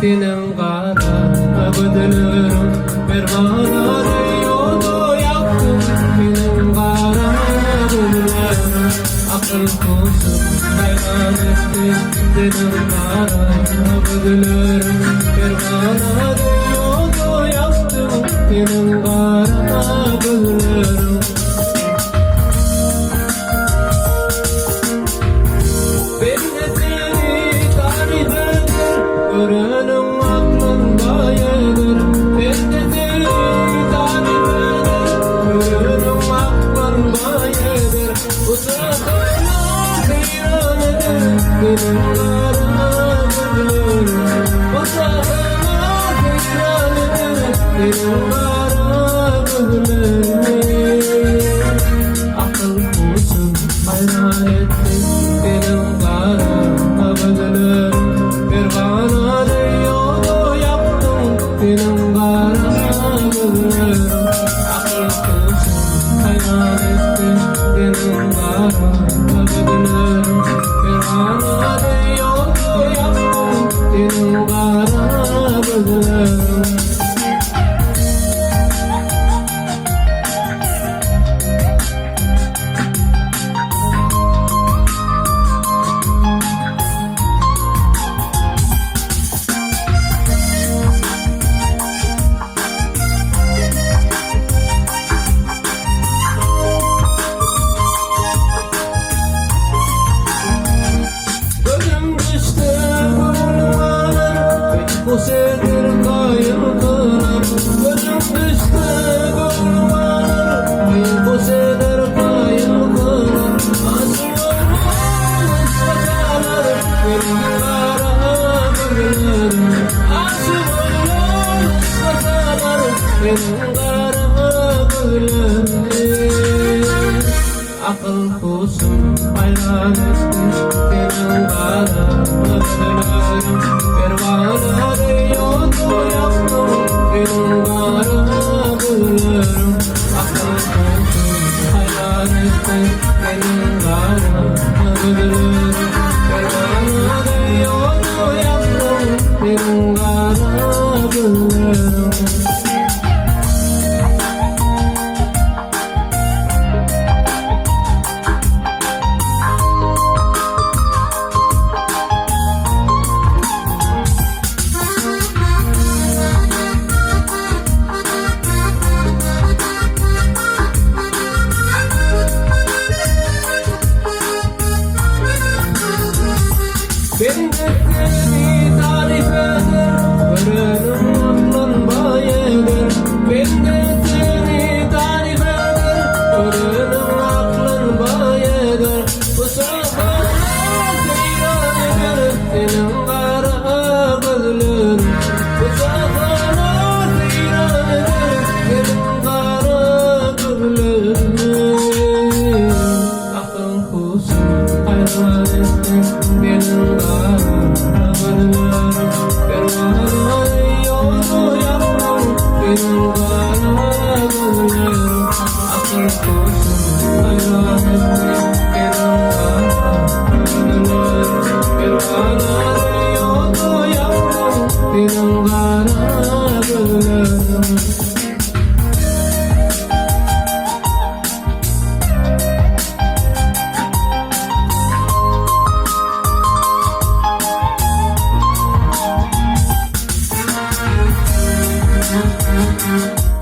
senin kara gözlerim pervane yolu yaktın senin kara gözlerim akıl kusur hayran etti senin kara gözlerim pervane yolu yaktın senin kara gözlerim. Görenin aklında yedir, ben de seni tarif eder. Görenin aklında yedir, bu sırtına heyran eder. Benim kara gözlerim, bu sırtına heyran eder. Benim kara gözlerim, akıl kusur hayran etti. Benim kara gözlerim pervane yolu yaptım senin kara gözlerim akıl kusur hayal ettim senin kara gözlerim pervane yolu yaptım senin kara gözlerim. Bu sefer kayırdılar, gözüm düştü gönlüme. Bu sefer kayırdılar, asıl olmaz sakalar. Benim kara gözlerim, asıl olmaz sakalar. Benim kara gözlerim, akıl kusur hayran etti senin kara gözlerim pervane yolu yaptım senin kara gözlerim akıl kusur hayran etti senin kara gözlerim pervane yolu yaptım senin kara gözlerim. Ben de seni tarif eder, görenim aklında yedir. Ben de seni tarif eder, görenim